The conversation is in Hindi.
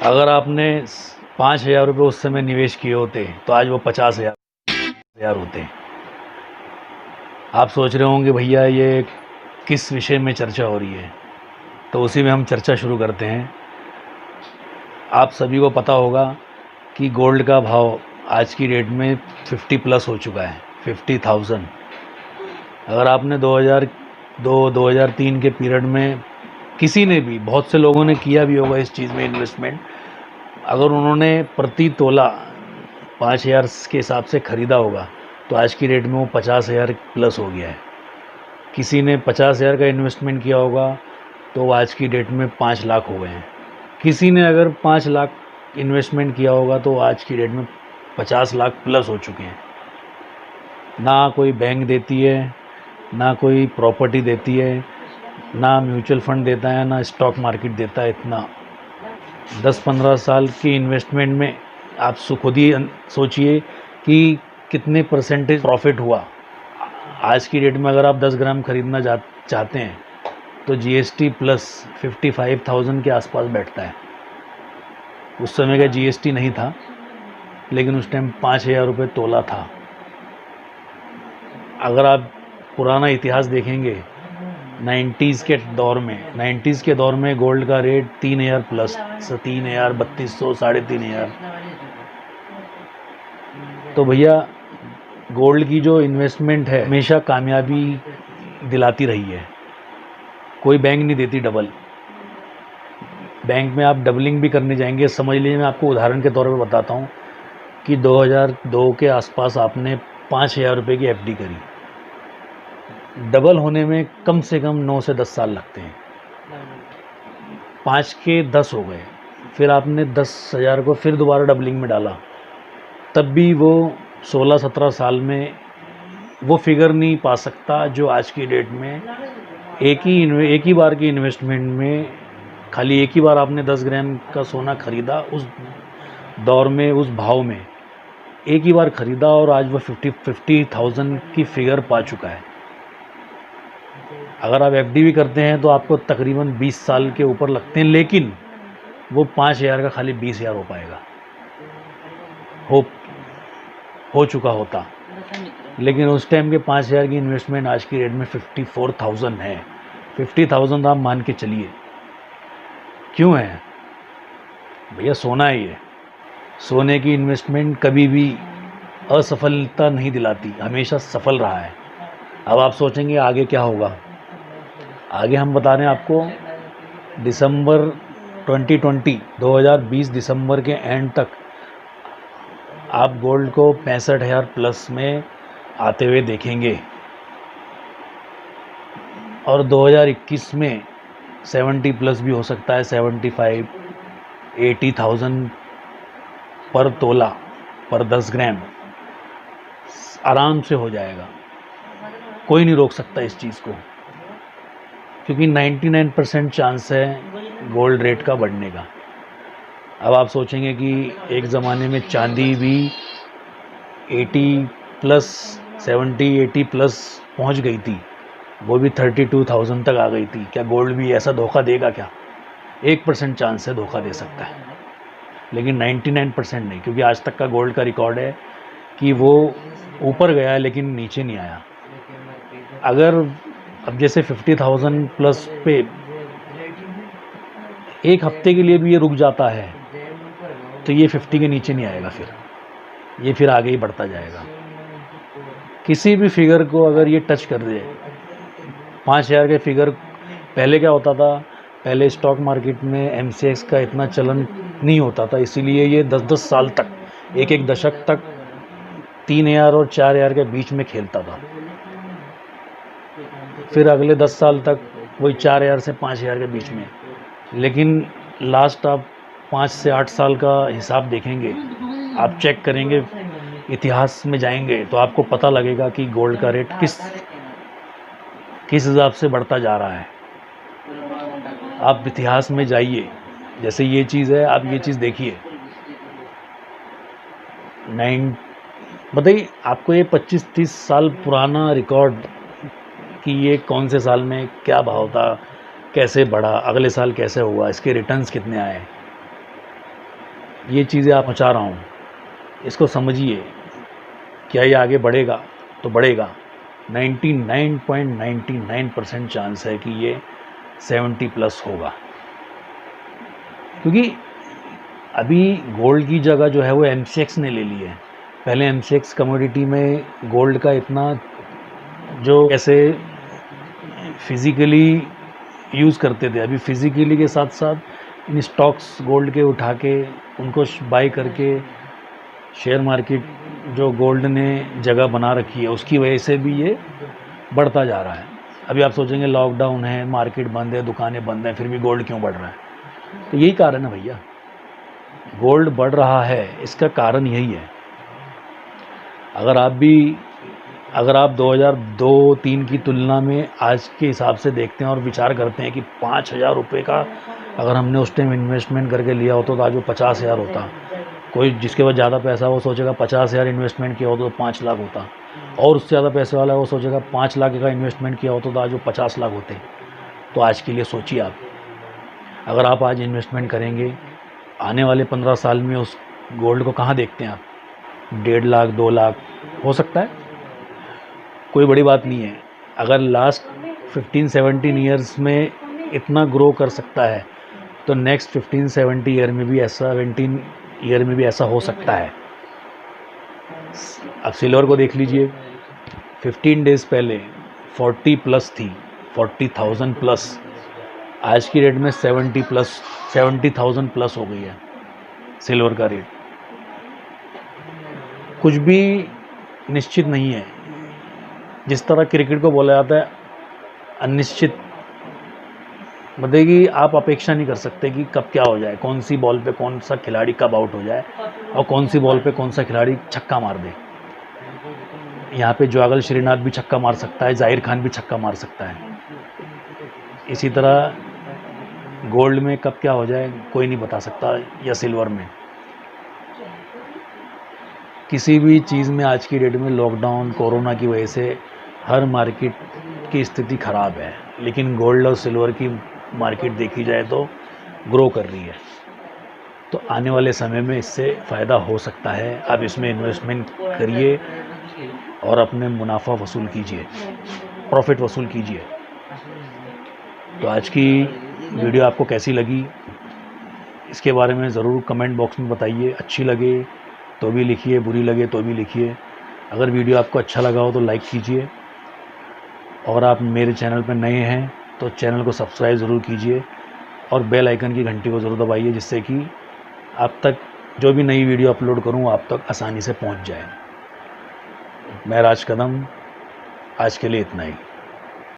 अगर आपने 5,000 रुपये उस समय निवेश किए होते तो आज वो 50,000 होते। आप सोच रहे होंगे भैया ये किस विषय में चर्चा हो रही है, तो उसी में हम चर्चा शुरू करते हैं। आप सभी को पता होगा कि गोल्ड का भाव आज की डेट में 50 प्लस हो चुका है, 50,000। अगर आपने 2002-2003 के पीरियड में किसी ने भी, बहुत से लोगों ने किया भी होगा इस चीज़ में इन्वेस्टमेंट, अगर उन्होंने प्रति तोला 5,000 के हिसाब से ख़रीदा होगा तो आज की डेट में वो 50,000 प्लस हो गया है। किसी ने 50,000 का इन्वेस्टमेंट किया होगा तो आज की डेट में 5 लाख हो गए हैं। किसी ने अगर 5 लाख इन्वेस्टमेंट किया होगा तो आज की डेट में 50 लाख प्लस हो चुके हैं। ना कोई बैंक देती है, ना कोई प्रॉपर्टी देती है, ना म्यूचुअल फंड देता है, ना स्टॉक मार्केट देता है। इतना 10-15 साल की इन्वेस्टमेंट में आप खुद ही सोचिए कि कितने परसेंटेज प्रॉफिट हुआ। आज की डेट में अगर आप 10 ग्राम खरीदना चाहते हैं तो जीएसटी प्लस 55,000 के आसपास बैठता है। उस समय का जीएसटी नहीं था, लेकिन उस टाइम 5,000 रुपये तोला था। अगर आप पुराना इतिहास देखेंगे 90s के दौर में गोल्ड का रेट 3,000 प्लस, 3,000, 3,200, 3,500। तो भैया गोल्ड की जो इन्वेस्टमेंट है हमेशा कामयाबी दिलाती रही है। कोई बैंक नहीं देती डबल। बैंक में आप डबलिंग भी करने जाएंगे, समझ लीजिए, मैं आपको उदाहरण के तौर पर बताता हूँ कि 2002 के आसपास आपने 5,000 रुपये की एफडी करी, डबल होने में कम से कम 9 से 10 साल लगते हैं। 5 के 10 हो गए, फिर आपने 10,000 को फिर दोबारा डबलिंग में डाला, तब भी वो 16-17 साल में वो फिगर नहीं पा सकता जो आज की डेट में एक ही बार की इन्वेस्टमेंट में, खाली एक ही बार आपने 10 ग्राम का सोना खरीदा, उस दौर में, उस भाव में एक ही बार खरीदा और आज वो 50,000 की फिगर पा चुका है। अगर आप एफडी भी करते हैं तो आपको तकरीबन 20 साल के ऊपर लगते हैं, लेकिन वो 5,000 का खाली 20,000 हो पाएगा, हो चुका होता। लेकिन उस टाइम के 5,000 की इन्वेस्टमेंट आज की रेट में 54,000 है। 50,000 आप मान के चलिए। क्यों है भैया? सोना है ये। सोने की इन्वेस्टमेंट कभी भी असफलता नहीं दिलाती, हमेशा सफल रहा है। अब आप सोचेंगे आगे क्या होगा। आगे हम बता रहे हैं आपको, दिसंबर 2020 दिसंबर के एंड तक आप गोल्ड को 65,000 प्लस में आते हुए देखेंगे, और 2021 में 70 प्लस भी हो सकता है, 75-80,000 पर तोला, पर 10 ग्राम आराम से हो जाएगा। कोई नहीं रोक सकता इस चीज़ को, क्योंकि 99% चांस है गोल्ड रेट का बढ़ने का। अब आप सोचेंगे कि एक ज़माने में चांदी भी 80 प्लस, 70-80 प्लस पहुंच गई थी, वो भी 32,000 तक आ गई थी। क्या गोल्ड भी ऐसा धोखा देगा क्या? 1% चांस है धोखा दे सकता है, लेकिन 99% नहीं, क्योंकि आज तक का गोल्ड का रिकॉर्ड है कि वो ऊपर गया है लेकिन नीचे नहीं आया। अगर अब जैसे 50,000 प्लस पे एक हफ्ते के लिए भी ये रुक जाता है तो ये 50 के नीचे नहीं आएगा, ये फिर आगे ही बढ़ता जाएगा। किसी भी फिगर को अगर ये टच कर दे, 5,000 के फिगर, पहले क्या होता था, पहले स्टॉक मार्केट में एमसीएक्स का इतना चलन नहीं होता था, इसीलिए ये 10-10 साल तक, एक दशक तक 3,000 और 4,000 के बीच में खेलता था। फिर अगले 10 साल तक वही 4,000 से 5,000 के बीच में। लेकिन लास्ट आप 5 से 8 साल का हिसाब देखेंगे, आप चेक करेंगे, इतिहास में जाएंगे तो आपको पता लगेगा कि गोल्ड का रेट किस हिसाब से बढ़ता जा रहा है। आप इतिहास में जाइए, जैसे ये चीज़ है, आप ये चीज़ देखिए। बताइए आपको ये 25-30 साल पुराना रिकॉर्ड कि ये कौन से साल में क्या भाव था, कैसे बढ़ा, अगले साल कैसे हुआ, इसके रिटर्न्स कितने आए। ये चीज़ें आप मचा रहा हूँ, इसको समझिए। क्या ये आगे बढ़ेगा? तो बढ़ेगा। 99.99% चांस है कि ये 70 प्लस होगा, क्योंकि अभी गोल्ड की जगह जो है वो एमसीएक्स ने ले ली है। पहले एमसीएक्स कमोडिटी में गोल्ड का इतना जो कैसे फिज़िकली यूज़ करते थे, अभी फिज़िकली के साथ साथ इन स्टॉक्स गोल्ड के उठा के उनको बाई करके शेयर मार्केट जो गोल्ड ने जगह बना रखी है उसकी वजह से भी ये बढ़ता जा रहा है। अभी आप सोचेंगे लॉकडाउन है, मार्केट बंद है, दुकानें बंद हैं, फिर भी गोल्ड क्यों बढ़ रहा है? तो यही कारण है भैया, गोल्ड बढ़ रहा है, इसका कारण यही है। अगर आप 2002-03 की तुलना में आज के हिसाब से देखते हैं और विचार करते हैं कि 5,000 रुपये का अगर हमने उस टाइम इन्वेस्टमेंट करके लिया होता तो आज वो 50,000 होता। कोई जिसके पास ज़्यादा पैसा वो सोचेगा 50,000 इन्वेस्टमेंट किया होता तो 5 लाख होता, और उससे ज़्यादा पैसे वाला वो सोचेगा 5 लाख का इन्वेस्टमेंट किया होता तो आज वो 50 लाख होते। तो आज के लिए सोचिए आप, अगर आप आज इन्वेस्टमेंट करेंगे, आने वाले 15 साल में उस गोल्ड को कहाँ देखते हैं आप? 1.5 लाख 2 लाख हो सकता है, कोई बड़ी बात नहीं है। अगर लास्ट 15-17 ईयर्स में इतना ग्रो कर सकता है तो नेक्स्ट 15-17 ईयर में भी ऐसा 17 ईयर में भी ऐसा हो सकता है। अब सिल्वर को देख लीजिए, 15 डेज़ पहले 40 प्लस थी, 40,000 प्लस, आज की रेट में 70,000 प्लस हो गई है सिल्वर का रेट। कुछ भी निश्चित नहीं है। जिस तरह क्रिकेट को बोला जाता है अनिश्चित, मतलब कि आप अपेक्षा नहीं कर सकते कि कब क्या हो जाए, कौन सी बॉल पे कौन सा खिलाड़ी कब आउट हो जाए और कौन सी बॉल पे कौन सा खिलाड़ी छक्का मार दे। यहाँ पे जुआगल श्रीनाथ भी छक्का मार सकता है, जाहिर खान भी छक्का मार सकता है। इसी तरह गोल्ड में कब क्या हो जाए कोई नहीं बता सकता, या सिल्वर में। किसी भी चीज़ में आज की डेट में लॉकडाउन कोरोना की वजह से हर मार्केट की स्थिति ख़राब है, लेकिन गोल्ड और सिल्वर की मार्केट देखी जाए तो ग्रो कर रही है। तो आने वाले समय में इससे फ़ायदा हो सकता है। आप इसमें इन्वेस्टमेंट करिए और अपने मुनाफा वसूल कीजिए, प्रॉफिट वसूल कीजिए। तो आज की वीडियो आपको कैसी लगी इसके बारे में ज़रूर कमेंट बॉक्स में बताइए। अच्छी लगे तो भी लिखिए, बुरी लगे तो भी लिखिए। अगर वीडियो आपको अच्छा लगा हो तो लाइक कीजिए, और आप मेरे चैनल पर नए हैं तो चैनल को सब्सक्राइब ज़रूर कीजिए और बेल आइकन की घंटी को ज़रूर दबाइए, जिससे कि आप तक जो भी नई वीडियो अपलोड करूं आप तक आसानी से पहुंच जाए। मैं राज कदम, आज के लिए इतना ही।